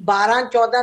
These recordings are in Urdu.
12-14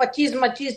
25-25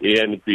ANP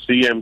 CM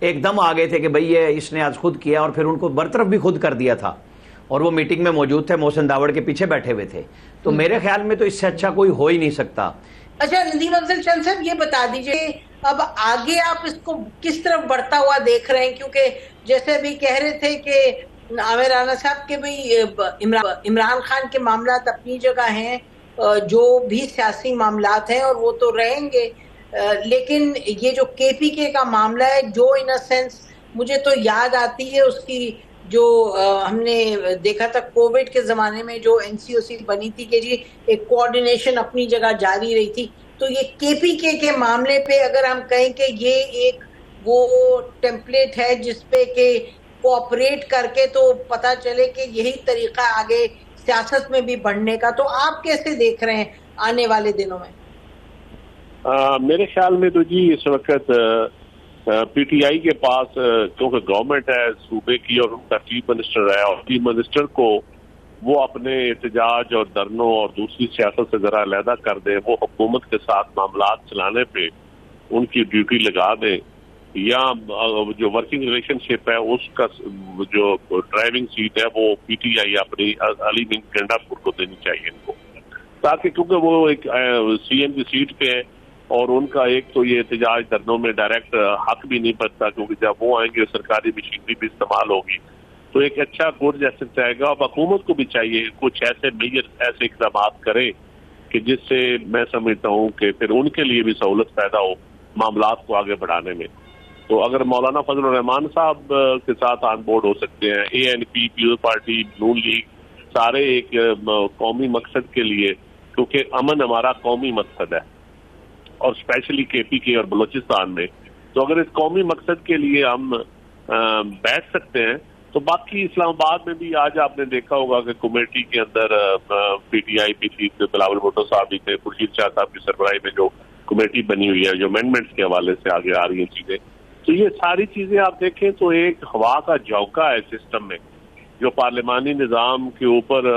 ایک دم آ گئے تھے کہ بھئی یہ اس نے آج خود کیا، اور پھر ان کو برطرف بھی خود کر دیا تھا، اور وہ میٹنگ میں موجود تھے، محسن داوڑ کے پیچھے بیٹھے ہوئے تھے. تو میرے خیال میں تو اس سے اچھا کوئی ہو ہی نہیں سکتا. اچھا ندیم افضل چند صاحب یہ بتا دیجئے اب آگے آپ اس کو کس طرف بڑھتا ہوا دیکھ رہے ہیں، کیونکہ جیسے ابھی کہہ رہے تھے کہ عامر رانا صاحب کے بھئی عمران خان کے معاملات اپنی جگہ ہیں، جو بھی سیاسی معاملات ہیں اور وہ تو رہیں گے، لیکن یہ جو کے پی کے کا معاملہ ہے، جو ان سینس مجھے تو یاد آتی ہے اس کی جو ہم نے دیکھا تھا کووڈ کے زمانے میں جو این سی او سی بنی تھی کہ جی ایک کوآرڈینیشن اپنی جگہ جاری رہی تھی. تو یہ کے پی کے معاملے پہ اگر ہم کہیں کہ یہ ایک وہ ٹیمپلیٹ ہے جس پہ کہ کوآپریٹ کر کے تو پتہ چلے کہ یہی طریقہ آگے سیاست میں بھی بڑھنے کا، تو آپ کیسے دیکھ رہے ہیں آنے والے دنوں میں؟ میرے خیال میں تو جی اس وقت پی ٹی آئی کے پاس کیونکہ گورنمنٹ ہے صوبے کی اور ان کا چیف منسٹر ہے، اور چیف منسٹر کو وہ اپنے احتجاج اور دھرنوں اور دوسری سیاست سے ذرا علیحدہ کر دیں، وہ حکومت کے ساتھ معاملات چلانے پہ ان کی ڈیوٹی لگا دیں، یا جو ورکنگ ریلیشن شپ ہے اس کا جو ڈرائیونگ سیٹ ہے وہ پی ٹی آئی اپنی علی گنڈا پور کو دینی چاہیے ان کو، تاکہ کیونکہ وہ ایک سی ایم کی سیٹ پہ ہے اور ان کا ایک تو یہ احتجاج دھرنوں میں ڈائریکٹ حق بھی نہیں بچتا، کیونکہ جب وہ آئیں گے سرکاری مشینری بھی استعمال ہوگی تو ایک اچھا گڈ جیسے جائے گا. اور حکومت کو بھی چاہیے کچھ ایسے میجر ایسے اقدامات کرے کہ جس سے میں سمجھتا ہوں کہ پھر ان کے لیے بھی سہولت پیدا ہو معاملات کو آگے بڑھانے میں. تو اگر مولانا فضل الرحمان صاحب کے ساتھ آن بورڈ ہو سکتے ہیں، اے این پی، پیپلز پارٹی، نون لیگ، سارے ایک قومی مقصد کے لیے، کیونکہ امن ہمارا قومی مقصد ہے اور اسپیشلی کے پی کے اور بلوچستان میں، تو اگر اس قومی مقصد کے لیے ہم بیٹھ سکتے ہیں تو باقی اسلام آباد میں بھی آج آپ نے دیکھا ہوگا کہ کمیٹی کے اندر پی ٹی آئی پی تھی، بلاول بھٹو صاحب بھی تھے، خورشید شاہ صاحب کی سربراہی میں جو کمیٹی بنی ہوئی ہے جو امینڈمنٹس کے حوالے سے آگے آ رہی ہیں چیزیں، تو یہ ساری چیزیں آپ دیکھیں تو ایک ہوا کا جھونکا ہے سسٹم میں جو پارلیمانی نظام کے اوپر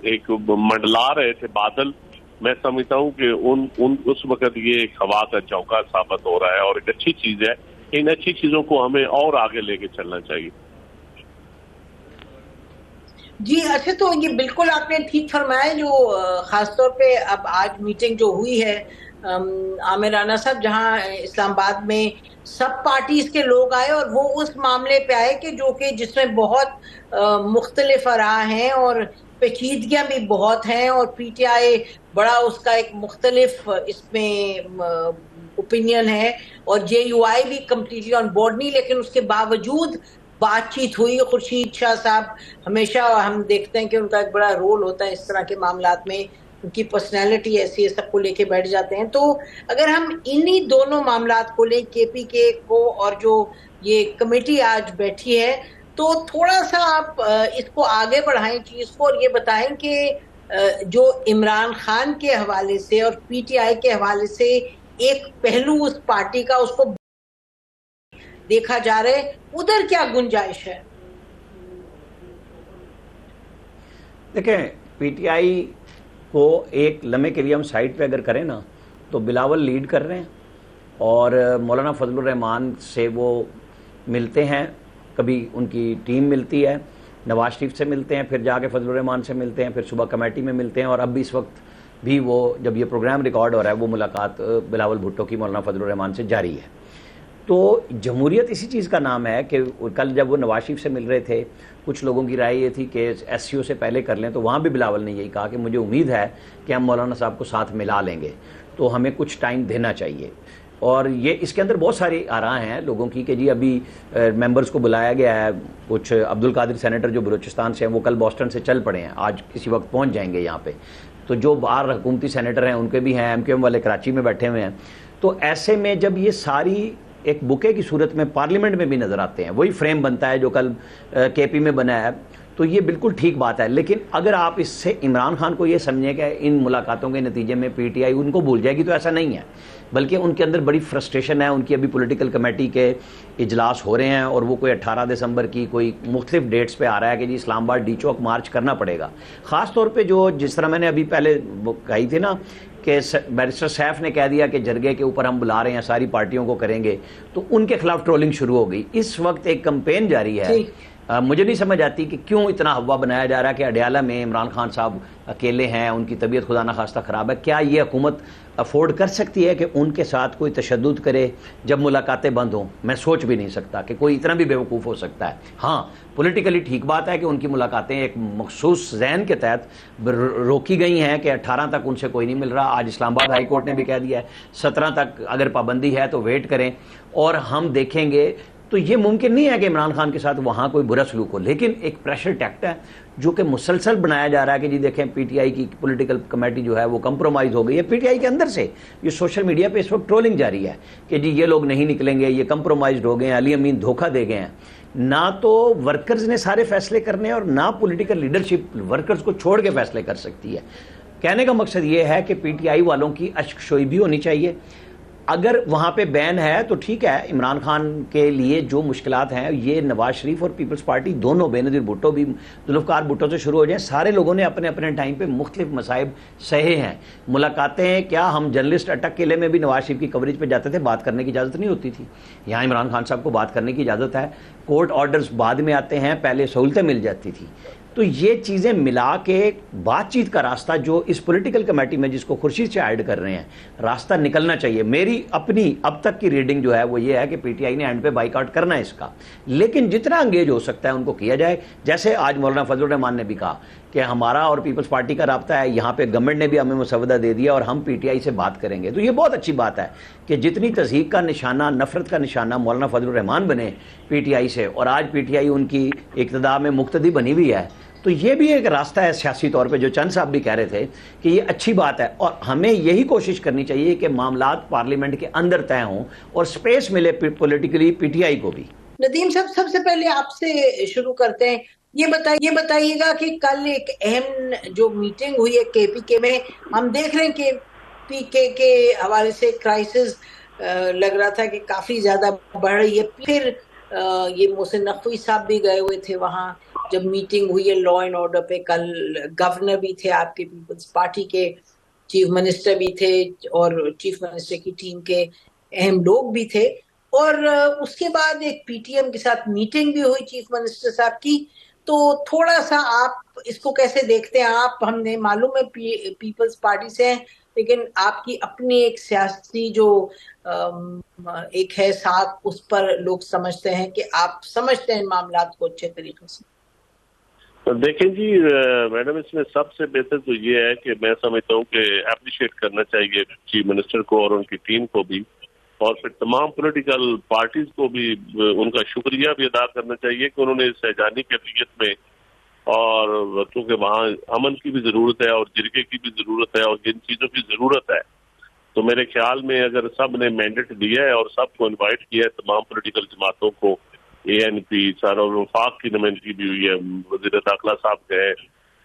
ایک منڈلا رہے تھے بادل. میں سمجھتا ہوں کہ اس وقت یہ ایک ہوا کا جھونکا ثابت ہو رہا ہے اور ایک اچھی چیز ہے. ان اچھی چیزوں کو ہمیں اور آگے لے کے چلنا چاہیے. جی اچھا، تو یہ بالکل آپ نے ٹھیک فرمایا. جو خاص طور پہ اب آج میٹنگ جو ہوئی ہے عامر رانا صاحب، جہاں اسلام آباد میں سب پارٹیز کے لوگ آئے اور وہ اس معاملے پہ آئے کہ جو کہ جس میں بہت مختلف آراء ہیں اور پیچیدگیاں بھی بہت ہیں، اور پی ٹی آئی بڑا اس کا ایک مختلف اس میں اوپینین ہے، اور جے یو آئی بھی کمپلیٹلی آن بورڈ نہیں، لیکن اس کے باوجود بات چیت ہوئی. خورشید شاہ صاحب ہمیشہ ہم دیکھتے ہیں کہ ان کا ایک بڑا رول ہوتا ہے اس طرح کے معاملات میں، ان کی پرسنالٹی ایسی ہے، سب کو لے کے بیٹھ جاتے ہیں. تو اگر ہم انہی دونوں معاملات کو لیں، کے پی کے کو اور جو یہ کمیٹی آج بیٹھی ہے، تو تھوڑا سا آپ اس کو آگے بڑھائیں چیز کو اور یہ بتائیں کہ جو عمران خان کے حوالے سے اور پی ٹی آئی کے حوالے سے ایک پہلو اس پارٹی کا اس کو دیکھا جا رہا ہے، ادھر کیا گنجائش ہے؟ دیکھیں پی ٹی آئی کو ایک لمحے کے لیے ہم سائٹ پہ اگر کریں نا تو بلاول لیڈ کر رہے ہیں اور مولانا فضل الرحمان سے وہ ملتے ہیں، کبھی ان کی ٹیم ملتی ہے، نواز شریف سے ملتے ہیں، پھر جا کے فضل الرحمان سے ملتے ہیں، پھر صبح کمیٹی میں ملتے ہیں، اور اب بھی اس وقت بھی وہ جب یہ پروگرام ریکارڈ ہو رہا ہے وہ ملاقات بلاول بھٹو کی مولانا فضل الرحمان سے جاری ہے. تو جمہوریت اسی چیز کا نام ہے کہ کل جب وہ نواز شریف سے مل رہے تھے کچھ لوگوں کی رائے یہ تھی کہ ایس سی او سے پہلے کر لیں، تو وہاں بھی بلاول نے یہی کہا کہ مجھے امید ہے کہ ہم مولانا صاحب کو ساتھ ملا لیں گے، تو ہمیں کچھ ٹائم دینا چاہیے. اور یہ اس کے اندر بہت ساری آراء ہیں لوگوں کی کہ جی ابھی ممبرز کو بلایا گیا ہے، کچھ عبد القادر سینیٹر جو بلوچستان سے ہیں وہ کل بوسٹن سے چل پڑے ہیں، آج کسی وقت پہنچ جائیں گے یہاں پہ. تو جو باہر حکومتی سینیٹر ہیں ان کے بھی ہیں، ایم کیو ایم والے کراچی میں بیٹھے ہوئے ہیں. تو ایسے میں جب یہ ساری ایک بکے کی صورت میں پارلیمنٹ میں بھی نظر آتے ہیں، وہی فریم بنتا ہے جو کل کے پی میں بنا ہے، تو یہ بالکل ٹھیک بات ہے. لیکن اگر آپ اس سے عمران خان کو یہ سمجھیں کہ ان ملاقاتوں کے نتیجے میں پی ٹی آئی ان کو بھول جائے گی، تو ایسا نہیں ہے، بلکہ ان کے اندر بڑی فرسٹریشن ہے. ان کی ابھی پولیٹیکل کمیٹی کے اجلاس ہو رہے ہیں اور وہ کوئی 18 دسمبر کی کوئی مختلف ڈیٹس پہ آ رہا ہے کہ جی اسلام آباد ڈی چوک مارچ کرنا پڑے گا. خاص طور پہ جو جس طرح میں نے ابھی پہلے کہی تھی نا کہ بیرسٹر سیف نے کہہ دیا کہ جرگے کے اوپر ہم بلا رہے ہیں ساری پارٹیوں کو کریں گے, تو ان کے خلاف ٹرولنگ شروع ہو گئی. اس وقت ایک کمپین جاری ہے, مجھے نہیں سمجھ آتی کہ کیوں اتنا ہوا بنایا جا رہا ہے کہ اڈیالہ میں عمران خان صاحب اکیلے ہیں, ان کی طبیعت خدا نخواستہ خراب ہے. کیا یہ حکومت افورڈ کر سکتی ہے کہ ان کے ساتھ کوئی تشدد کرے جب ملاقاتیں بند ہوں؟ میں سوچ بھی نہیں سکتا کہ کوئی اتنا بھی بیوقوف ہو سکتا ہے. ہاں پولیٹیکلی ٹھیک بات ہے کہ ان کی ملاقاتیں ایک مخصوص ذہن کے تحت روکی گئی ہیں کہ 18 تک ان سے کوئی نہیں مل رہا. آج اسلام آباد ہائی کورٹ نے بھی کہہ دیا ہے 17 تک اگر پابندی ہے تو ویٹ کریں اور ہم دیکھیں گے. تو یہ ممکن نہیں ہے کہ عمران خان کے ساتھ وہاں کوئی برا سلوک ہو, لیکن ایک پریشر ٹیکٹ ہے جو کہ مسلسل بنایا جا رہا ہے کہ جی دیکھیں پی ٹی آئی کی پولیٹیکل کمیٹی جو ہے وہ کمپرومائز ہو گئی ہے. پی ٹی آئی کے اندر سے یہ سوشل میڈیا پہ اس وقت ٹرولنگ جاری ہے کہ جی یہ لوگ نہیں نکلیں گے, یہ کمپرومائزڈ ہو گئے ہیں, علی امین دھوکہ دے گئے ہیں. نہ تو ورکرز نے سارے فیصلے کرنے اور نہ پولیٹیکل لیڈرشپ ورکرز کو چھوڑ کے فیصلے کر سکتی ہے. کہنے کا مقصد یہ ہے کہ پی ٹی آئی والوں کی اشک شوئی بھی ہونی چاہیے. اگر وہاں پہ بین ہے تو ٹھیک ہے, عمران خان کے لیے جو مشکلات ہیں یہ نواز شریف اور پیپلز پارٹی دونوں, بے نظیر بھٹو بھی ذوالفقار بھٹو سے شروع ہو جائیں, سارے لوگوں نے اپنے اپنے ٹائم پہ مختلف مصائب سہے ہیں. ملاقاتیں کیا ہم جرنلسٹ اٹک قلعے میں بھی نواز شریف کی کوریج پہ جاتے تھے, بات کرنے کی اجازت نہیں ہوتی تھی. یہاں عمران خان صاحب کو بات کرنے کی اجازت ہے. کورٹ آرڈرز بعد میں آتے ہیں, پہلے سہولتیں مل جاتی تھی. تو یہ چیزیں ملا کے بات چیت کا راستہ جو اس پولیٹیکل کمیٹی میں جس کو خورشید سے ایڈ کر رہے ہیں راستہ نکلنا چاہیے. میری اپنی اب تک کی ریڈنگ جو ہے وہ یہ ہے کہ پی ٹی آئی نے اینڈ پہ بائیک آؤٹ کرنا ہے اس کا, لیکن جتنا انگیج ہو سکتا ہے ان کو کیا جائے. جیسے آج مولانا فضل الرحمان نے بھی کہا کہ ہمارا اور پیپلز پارٹی کا رابطہ ہے, یہاں پہ گورنمنٹ نے بھی ہمیں مسودہ دے دیا اور ہم پی ٹی آئی سے بات کریں گے. تو یہ بہت اچھی بات ہے کہ جتنی تضحیک کا نشانہ, نفرت کا نشانہ مولانا فضل الرحمان بنے پی ٹی آئی سے, اور آج پی ٹی آئی ان کی اقتداء میں مقتدی بنی ہوئی ہے, تو یہ بھی ایک راستہ ہے سیاسی طور پہ, جو چند صاحب بھی کہہ رہے تھے کہ یہ اچھی بات ہے. اور ہمیں یہی کوشش کرنی چاہیے کہ معاملات پارلیمنٹ کے اندر طے ہوں اور سپیس ملے پولیٹیکلی پی ٹی آئی کو بھی. ندیم صاحب, سب سے پہلے آپ سے شروع کرتے ہیں. یہ بتائیے گا کہ کل ایک اہم جو میٹنگ ہوئی ہے کے پی کے میں, ہم دیکھ رہے ہیں کہ پی کے حوالے سے کرائسس لگ رہا تھا کہ کافی زیادہ بڑھ رہی ہے. پھر یہ محسن نقوی صاحب بھی گئے ہوئے تھے وہاں جب میٹنگ ہوئی ہے لا اینڈ آرڈر پہ. کل گورنر بھی تھے آپ کے پیپلز پارٹی کے, چیف منسٹر بھی تھے اور چیف منسٹر کی ٹیم کے اہم لوگ بھی تھے. اور اس کے بعد ایک پی ٹی ایم کے ساتھ میٹنگ بھی ہوئی چیف منسٹر صاحب کی. تو تھوڑا سا آپ اس کو کیسے دیکھتے ہیں؟ آپ, ہم نے معلوم ہے پیپلز پارٹی سے ہیں, لیکن آپ کی اپنی ایک سیاسی جو ایک ہے ساتھ, اس پر لوگ سمجھتے ہیں کہ آپ سمجھتے ہیں معاملات کو اچھے طریقے سے. دیکھیں جی میڈم, اس میں سب سے بہتر تو یہ ہے کہ میں سمجھتا ہوں کہ اپریشیٹ کرنا چاہیے چیف منسٹر کو اور ان کی ٹیم کو بھی, اور پھر تمام پولیٹیکل پارٹیز کو بھی ان کا شکریہ بھی ادا کرنا چاہیے کہ انہوں نے اس سہجانی کیفیت میں, اور کیونکہ وہاں امن کی بھی ضرورت ہے اور جرگے کی بھی ضرورت ہے اور جن چیزوں کی ضرورت ہے, تو میرے خیال میں اگر سب نے مینڈیٹ دیا ہے اور سب کو انوائٹ کیا ہے, تمام پولیٹیکل جماعتوں کو, اے این پی سارا وفاق کی نمائندگی بھی ہوئی ہے, وزیر داخلہ صاحب گئے,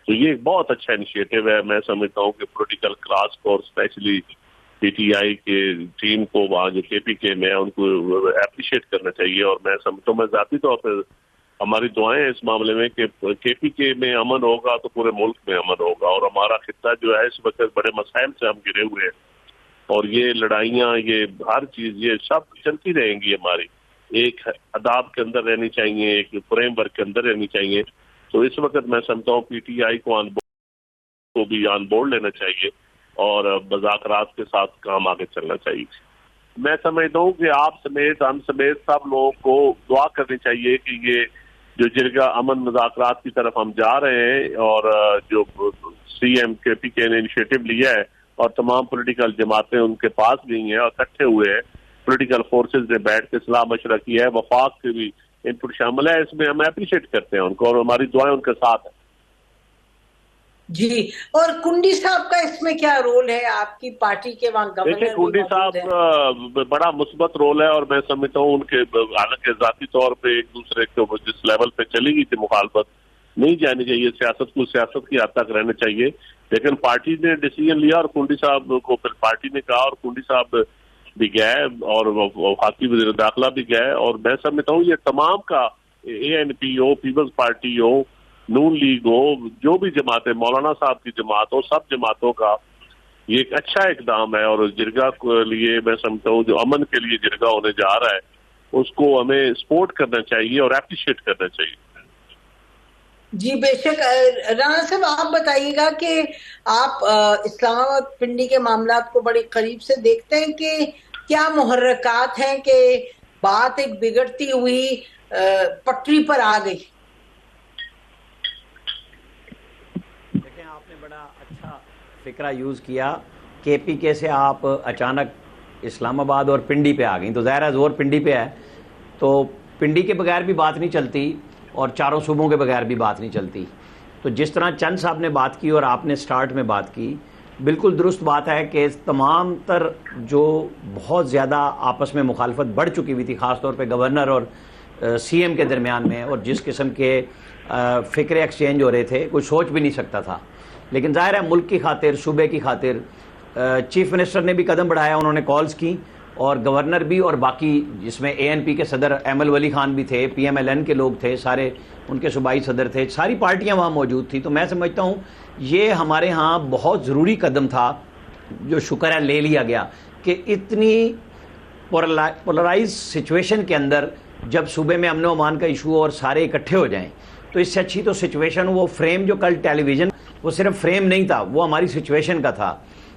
تو یہ ایک بہت اچھا انیشیٹو ہے. میں سمجھتا ہوں کہ پولیٹیکل کلاس کو اور اسپیشلی پی ٹی آئی کے ٹیم کو وہاں جو کے پی کے میں ان کو اپریشیٹ کرنا چاہیے. اور میں سمجھتا ہوں, میں ذاتی طور پہ ہماری دعائیں اس معاملے میں کہ کے پی کے میں امن ہوگا تو پورے ملک میں امن ہوگا, اور ہمارا خطہ جو ہے اس وقت بڑے مسائل سے ہم گرے ہوئے ہیں, اور یہ لڑائیاں, یہ ہر چیز, یہ سب چلتی رہیں گی. ہماری ایک اداب کے اندر رہنی چاہیے, ایک فریم ورک کے اندر رہنی چاہیے. تو اس وقت میں سمجھتا ہوں پی ٹی آئی کو بھی آن بورڈ لینا چاہیے اور مذاکرات کے ساتھ کام آگے چلنا چاہیے. میں سمجھتا ہوں کہ آپ سمیت, ہم سمیت سب لوگوں کو دعا کرنی چاہیے کہ یہ جو جرگہ امن مذاکرات کی طرف ہم جا رہے ہیں, اور جو سی ایم کے پی کے نے انیشیٹو لیا ہے اور تمام پولیٹیکل جماعتیں ان کے پاس گئی ہیں اور اکٹھے ہوئے ہیں, پولیٹیکل فورسز نے بیٹھ کے صلاح مشورہ کیا ہے, وفاق کے بھی انپٹ شامل ہے, اس میں ہم اپریشیٹ کرتے ہیں ان کو, اور ہماری دعائیں ان کے ساتھ ہیں. جی, اور کنڈی صاحب کا اس میں کیا رول ہے آپ کی پارٹی کے وہاں گورنر؟ دیکھیں کنڈی صاحب بڑا مثبت رول ہے, اور میں سمجھتا ہوں ان کے حالانکہ ذاتی طور پہ ایک دوسرے کو جس لیول پہ چلی گئی تھی مخالفت, نہیں جانی چاہیے, سیاست کو سیاست کی حد تک رہنا چاہیے, لیکن پارٹی نے ڈیسیژن لیا اور کنڈی صاحب کو پھر پارٹی نے کہا, اور کنڈی صاحب بھی گئے اور وفاقی وزیر داخلہ بھی گئے. اور میں سمجھتا ہوں یہ تمام کا اے این پی ہو, پیپلز پارٹی ہو, نون لیگ ہو, جو بھی جماعتیں, مولانا صاحب کی جماعت ہو, سب جماعتوں کا یہ ایک اچھا اقدام ہے، اور جرگا کے لیے میں سمجھتا ہوں جو امن کے لیے جرگا ہونے جا رہا ہے اس کو ہمیں سپورٹ کرنا چاہیے اور اپریشیٹ کرنا چاہیے۔ جی بے شک۔ رانا صاحب آپ بتائیے گا کہ آپ اسلام آباد پنڈی کے معاملات کو بڑے قریب سے دیکھتے ہیں کہ کیا محرکات ہیں کہ بات ایک بگڑتی ہوئی پٹری پر آ گئی؟ دیکھیں آپ نے بڑا اچھا فکرہ یوز کیا، کے پی کے سے آپ اچانک اسلام آباد اور پنڈی پہ آ گئیں، تو ظاہر ہے زور پنڈی پہ ہے، تو پنڈی کے بغیر بھی بات نہیں چلتی اور چاروں صوبوں کے بغیر بھی بات نہیں چلتی۔ تو جس طرح چند صاحب نے بات کی اور آپ نے سٹارٹ میں بات کی، بالکل درست بات ہے کہ تمام تر جو بہت زیادہ آپس میں مخالفت بڑھ چکی ہوئی تھی، خاص طور پہ گورنر اور سی ایم کے درمیان میں، اور جس قسم کے فکر ایکسچینج ہو رہے تھے کوئی سوچ بھی نہیں سکتا تھا، لیکن ظاہر ہے ملک کی خاطر، صوبے کی خاطر چیف منسٹر نے بھی قدم بڑھایا، انہوں نے کالز کی، اور گورنر بھی، اور باقی جس میں اے این پی کے صدر ایمل ولی خان بھی تھے، پی ایم ایل این کے لوگ تھے، سارے ان کے صوبائی صدر تھے، ساری پارٹیاں وہاں موجود تھیں۔ تو میں سمجھتا ہوں یہ ہمارے ہاں بہت ضروری قدم تھا، جو شکر ہے لے لیا گیا، کہ اتنی پولرائز سچویشن کے اندر جب صوبے میں امن و امان کا ایشو اور سارے اکٹھے ہو جائیں، تو اس سے اچھی تو سچویشن، وہ فریم جو کل ٹیلی ویژن، وہ صرف فریم نہیں تھا، وہ ہماری سچویشن کا تھا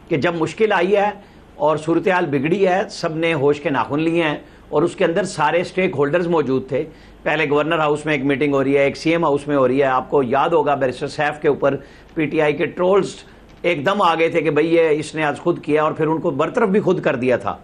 کہ جب مشکل آئی ہے اور صورتحال بگڑی ہے، سب نے ہوش کے ناخن لیے ہیں، اور اس کے اندر سارے سٹیک ہولڈرز موجود تھے۔ پہلے گورنر ہاؤس میں ایک میٹنگ ہو رہی ہے، ایک سی ایم ہاؤس میں ہو رہی ہے، آپ کو یاد ہوگا بیرسٹر سیف کے اوپر پی ٹی آئی کے ٹرولز ایک دم آ گئے تھے کہ بھئی یہ اس نے آج خود کیا، اور پھر ان کو برطرف بھی خود کر دیا تھا،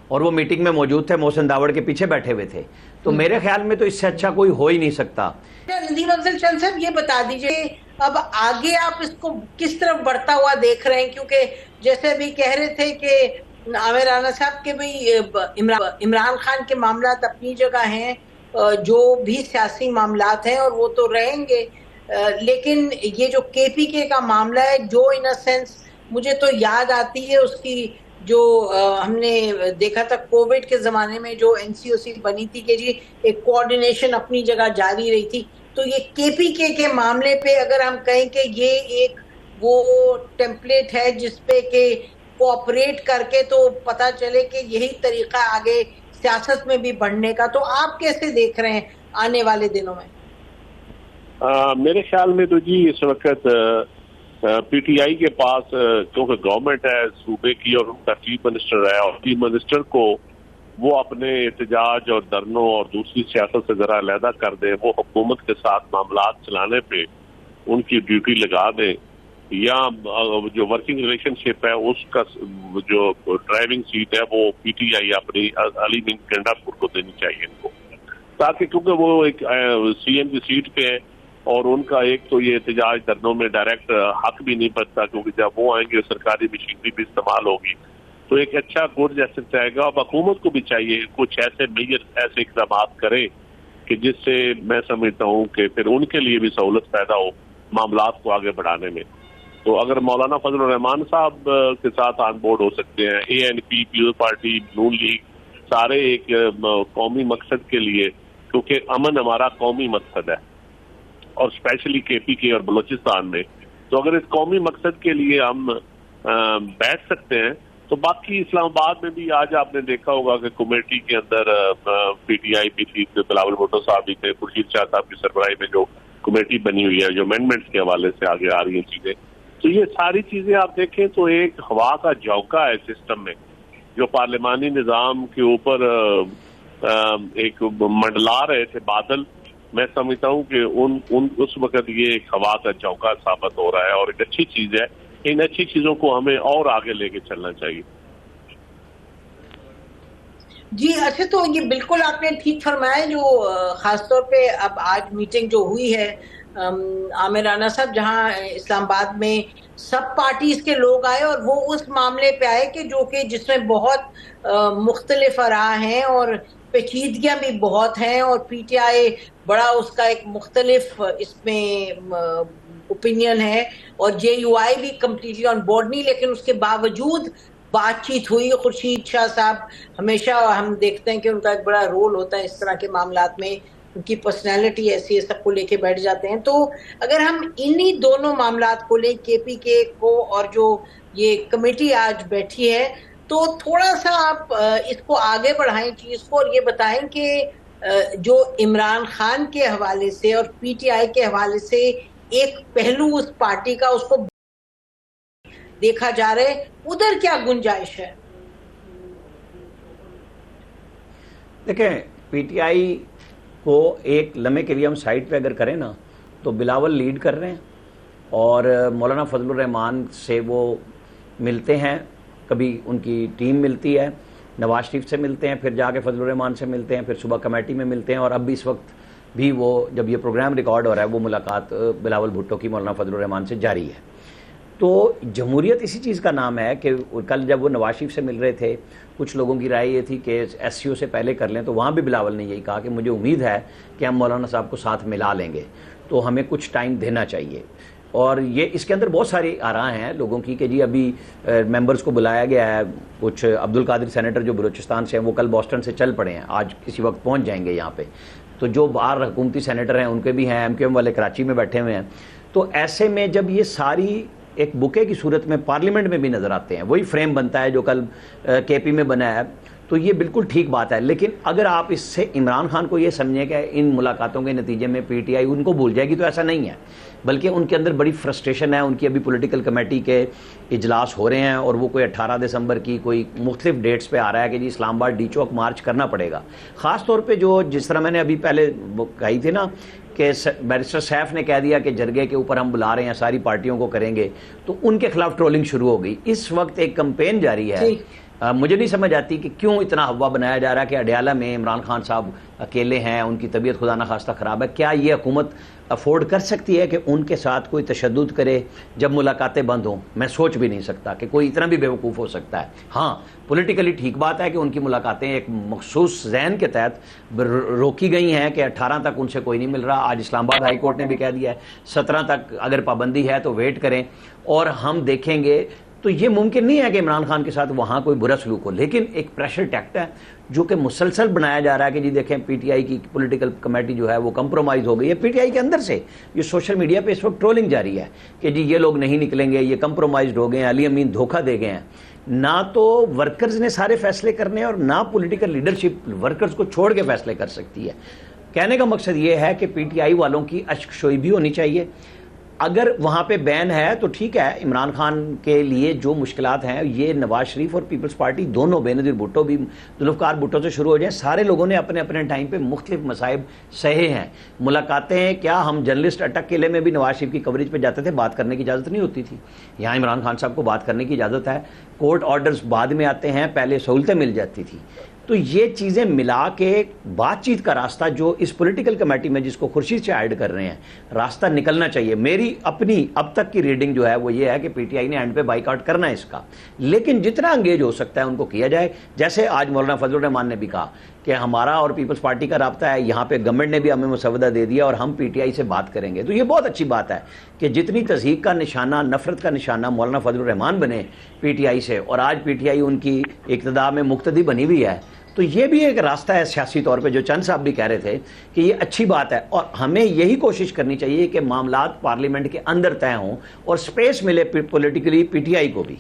اور وہ میٹنگ میں موجود تھے، محسن داوڑ کے پیچھے بیٹھے ہوئے تھے۔ تو میرے خیال میں تو اس سے اچھا کوئی ہو ہی نہیں سکتا۔ ندیم افضل چند صاحب یہ بتا دیجئے اب آگے آپ اس کو کس طرف بڑھتا ہوا دیکھ رہے ہیں، کیونکہ جیسے ابھی کہہ رہے تھے کہ عامر رانا صاحب کے بھی عمران خان کے معاملات اپنی جگہ ہیں، جو بھی سیاسی معاملات ہیں اور وہ تو رہیں گے، لیکن یہ جو کے پی کے کا معاملہ ہے، جو ان اے سینس مجھے تو یاد آتی ہے اس کی جو ہم نے دیکھا تھا کووڈ کے زمانے میں جو این سی او سی بنی تھی کہ جی ایک کوآرڈینیشن اپنی جگہ جاری رہی تھی، تو یہ کے پی کے معاملے پہ اگر ہم کہیں کہ یہ ایک وہ ٹیمپلیٹ ہے جس پہ کہ کوآپریٹ کر کے تو پتہ چلے کہ یہی طریقہ آگے سیاست میں بھی بڑھنے کا، تو آپ کیسے دیکھ رہے ہیں آنے والے دنوں میں؟ میرے خیال میں تو جی اس وقت پی ٹی آئی کے پاس کیونکہ گورنمنٹ ہے صوبے کی اور ان کا چیف منسٹر ہے، اور چیف منسٹر کو وہ اپنے احتجاج اور دھرنوں اور دوسری سیاست سے ذرا علیحدہ کر دیں، وہ حکومت کے ساتھ معاملات چلانے پہ ان کی ڈیوٹی لگا دیں، یا جو ورکنگ ریلیشن شپ ہے اس کا جو ڈرائیونگ سیٹ ہے وہ پی ٹی آئی اپنی علی امین گنڈا پور کو دینی چاہیے ان کو، تاکہ کیونکہ وہ ایک سی ایم کی سیٹ پہ ہے، اور ان کا ایک تو یہ احتجاج دھرنوں میں ڈائریکٹ حق بھی نہیں بچتا، کیونکہ جب وہ آئیں گے سرکاری مشینری بھی استعمال ہوگی، تو ایک اچھا گڈ جیسے چاہے گا۔ اب حکومت کو بھی چاہیے کچھ ایسے میجر ایسے اقدامات کرے کہ جس سے میں سمجھتا ہوں کہ پھر ان کے لیے بھی سہولت پیدا ہو معاملات کو آگے بڑھانے میں۔ تو اگر مولانا فضل الرحمان صاحب کے ساتھ آن بورڈ ہو سکتے ہیں، اے این پی، پیپلز پارٹی، نون لیگ، سارے ایک قومی مقصد کے لیے، کیونکہ امن ہمارا قومی مقصد ہے، اور اسپیشلی کے پی کے اور بلوچستان میں، تو اگر اس قومی مقصد کے لیے ہم بیٹھ سکتے ہیں تو باقی اسلام آباد میں بھی آج آپ نے دیکھا ہوگا کہ کمیٹی کے اندر پی ٹی آئی پی سی بلاول بھٹو صاحب بھی تھے، خورشید شاہ صاحب کی سربراہی میں جو کمیٹی بنی ہوئی ہے جو امینڈمنٹس کے حوالے سے آگے آ رہی ہیں چیزیں، تو یہ ساری چیزیں آپ دیکھیں تو ایک ہوا کا جھونکا ہے سسٹم میں، جو پارلیمانی نظام کے اوپر ایک منڈلا رہے تھے بادل، میں سمجھتا ہوں کہ اس وقت یہ ایک ہوا کا جھونکا ثابت ہو رہا ہے، اور ایک اچھی چیز ہے۔ ان اچھی چیزوں کو ہمیں اور آگے لے کے چلنا چاہیے۔ جی اچھا، تو یہ بالکل آپ نے ٹھیک فرمایا، جو خاص طور پہ اب آج میٹنگ جو ہوئی ہے عامر رانا صاحب، جہاں اسلام آباد میں سب پارٹیز کے لوگ آئے اور وہ اس معاملے پہ آئے کہ جو کہ جس میں بہت مختلف آراء ہیں اور پیچیدگیاں بھی بہت ہیں، اور پی ٹی آئی بڑا اس کا ایک مختلف اس میں اوپینین ہے، اور جے یو آئی بھی کمپلیٹلی آن بورڈ نہیں، لیکن اس کے باوجود بات چیت ہوئی۔ خورشید شاہ صاحب ہمیشہ ہم دیکھتے ہیں کہ ان کا ایک بڑا رول ہوتا ہے اس طرح کے معاملات میں، ان کی پرسنالٹی ایسی ہے, سب کو لے کے بیٹھ جاتے ہیں. تو اگر ہم انہی دونوں معاملات کو لیں, کے پی کے کو اور جو یہ کمیٹی آج بیٹھی ہے, تو تھوڑا سا آپ اس کو آگے بڑھائیں چیز کو, اور یہ بتائیں کہ جو عمران خان کے حوالے سے اور پی ٹی آئی کے حوالے سے ایک پہلو اس پارٹی کا اس کو دیکھا جا رہا ہے, ادھر کیا گنجائش ہے؟ دیکھیں, پی ٹی آئی کو ایک لمحے کے لیے ہم سائٹ پہ اگر کریں نا, تو بلاول لیڈ کر رہے ہیں اور مولانا فضل الرحمان سے وہ ملتے ہیں, کبھی ان کی ٹیم ملتی ہے, نواز شریف سے ملتے ہیں, پھر جا کے فضل الرحمان سے ملتے ہیں, پھر صبح کمیٹی میں ملتے ہیں, اور اب بھی اس وقت بھی وہ جب یہ پروگرام ریکارڈ ہو رہا ہے وہ ملاقات بلاول بھٹو کی مولانا فضل الرحمان سے جاری ہے. تو جمہوریت اسی چیز کا نام ہے کہ کل جب وہ نواز شریف سے مل رہے تھے, کچھ لوگوں کی رائے یہ تھی کہ ایس سی او سے پہلے کر لیں, تو وہاں بھی بلاول نے یہی کہا کہ مجھے امید ہے کہ ہم مولانا صاحب کو ساتھ ملا لیں گے, تو ہمیں کچھ ٹائم دینا چاہیے. اور یہ اس کے اندر بہت ساری آراء ہیں لوگوں کی کہ جی ابھی ممبرز کو بلایا گیا ہے, کچھ عبد القادر سینیٹر جو بلوچستان سے ہیں وہ کل بوسٹن سے چل پڑے ہیں, آج کسی وقت پہنچ جائیں گے یہاں پہ. تو جو باہر حکومتی سینیٹر ہیں ان کے بھی ہیں, ایم کیو ایم والے کراچی میں بیٹھے ہوئے ہیں. تو ایسے میں جب یہ ساری ایک بکے کی صورت میں پارلیمنٹ میں بھی نظر آتے ہیں, وہی فریم بنتا ہے جو کل کے پی میں بنا ہے, تو یہ بالکل ٹھیک بات ہے. لیکن اگر آپ اس سے عمران خان کو یہ سمجھیں کہ ان ملاقاتوں کے نتیجے میں پی ٹی آئی ان کو بھول جائے گی, تو ایسا نہیں ہے, بلکہ ان کے اندر بڑی فرسٹریشن ہے. ان کی ابھی پولیٹیکل کمیٹی کے اجلاس ہو رہے ہیں اور وہ کوئی 18 دسمبر کی کوئی مختلف ڈیٹس پہ آ رہا ہے کہ جی اسلام آباد ڈی چوک مارچ کرنا پڑے گا. خاص طور پہ جو جس طرح میں نے ابھی پہلے کہی تھی نا کہ بیرسٹر سیف نے کہہ دیا کہ جرگے کے اوپر ہم بلا رہے ہیں, ساری پارٹیوں کو کریں گے, تو ان کے خلاف ٹرولنگ شروع ہو گئی. اس وقت ایک کمپین جاری ہے. مجھے نہیں سمجھ آتی کہ کیوں اتنا ہوا بنایا جا رہا ہے کہ اڈیالہ میں عمران خان صاحب اکیلے ہیں, ان کی طبیعت خدا نخواستہ خراب ہے. کیا یہ حکومت افورڈ کر سکتی ہے کہ ان کے ساتھ کوئی تشدد کرے جب ملاقاتیں بند ہوں؟ میں سوچ بھی نہیں سکتا کہ کوئی اتنا بھی بیوقوف ہو سکتا ہے. ہاں, پولیٹیکلی ٹھیک بات ہے کہ ان کی ملاقاتیں ایک مخصوص ذہن کے تحت روکی گئی ہیں کہ 18 تک ان سے کوئی نہیں مل رہا. آج اسلام آباد ہائی کورٹ نے بھی کہہ دیا ہے 17 تک اگر پابندی ہے تو ویٹ کریں اور ہم دیکھیں گے. تو یہ ممکن نہیں ہے کہ عمران خان کے ساتھ وہاں کوئی برا سلوک ہو, لیکن ایک پریشر ٹیکٹ ہے جو کہ مسلسل بنایا جا رہا ہے کہ جی دیکھیں پی ٹی آئی کی پولیٹیکل کمیٹی جو ہے وہ کمپرومائز ہو گئی ہے. پی ٹی آئی کے اندر سے یہ سوشل میڈیا پہ اس وقت ٹرولنگ جاری ہے کہ جی یہ لوگ نہیں نکلیں گے, یہ کمپرومائزڈ ہو گئے ہیں, علی امین دھوکہ دے گئے ہیں. نہ تو ورکرز نے سارے فیصلے کرنے اور نہ پولیٹیکل لیڈرشپ ورکرز کو چھوڑ کے فیصلے کر سکتی ہے. کہنے کا مقصد یہ ہے کہ پی ٹی آئی والوں کی اشک شوئی بھی ہونی چاہیے. اگر وہاں پہ بین ہے تو ٹھیک ہے, عمران خان کے لیے جو مشکلات ہیں یہ نواز شریف اور پیپلز پارٹی دونوں, بینظیر بھٹو بھی ذوالفقار بھٹو سے شروع ہو جائیں, سارے لوگوں نے اپنے اپنے ٹائم پہ مختلف مصائب سہے ہیں. ملاقاتیں کیا, ہم جرنلسٹ اٹک قلعے میں بھی نواز شریف کی کوریج پہ جاتے تھے, بات کرنے کی اجازت نہیں ہوتی تھی. یہاں عمران خان صاحب کو بات کرنے کی اجازت ہے. کورٹ آرڈرز بعد میں آتے ہیں, پہلے سہولتیں مل جاتی تھی. تو یہ چیزیں ملا کے بات چیت کا راستہ جو اس پولیٹیکل کمیٹی میں جس کو خورشید سے ایڈ کر رہے ہیں, راستہ نکلنا چاہیے. میری اپنی اب تک کی ریڈنگ جو ہے وہ یہ ہے کہ پی ٹی آئی نے اینڈ پہ بائیک آؤٹ کرنا ہے اس کا, لیکن جتنا انگیج ہو سکتا ہے ان کو کیا جائے. جیسے آج مولانا فضل الرحمان نے بھی کہا کہ ہمارا اور پیپلز پارٹی کا رابطہ ہے, یہاں پہ گورنمنٹ نے بھی ہمیں مسودہ دے دیا اور ہم پی ٹی آئی سے بات کریں گے. تو یہ بہت اچھی بات ہے کہ جتنی تضحیک کا نشانہ, نفرت کا نشانہ مولانا فضل الرحمان بنے پی ٹی آئی سے, اور آج پی ٹی آئی ان کی اقتداء میں مقتدی بنی ہوئی ہے, تو یہ بھی ایک راستہ ہے سیاسی طور پہ, جو چند صاحب بھی کہہ رہے تھے کہ یہ اچھی بات ہے. اور ہمیں یہی کوشش کرنی چاہیے کہ معاملات پارلیمنٹ کے اندر طے ہوں اور سپیس ملے پولیٹیکلی پی ٹی آئی کو بھی.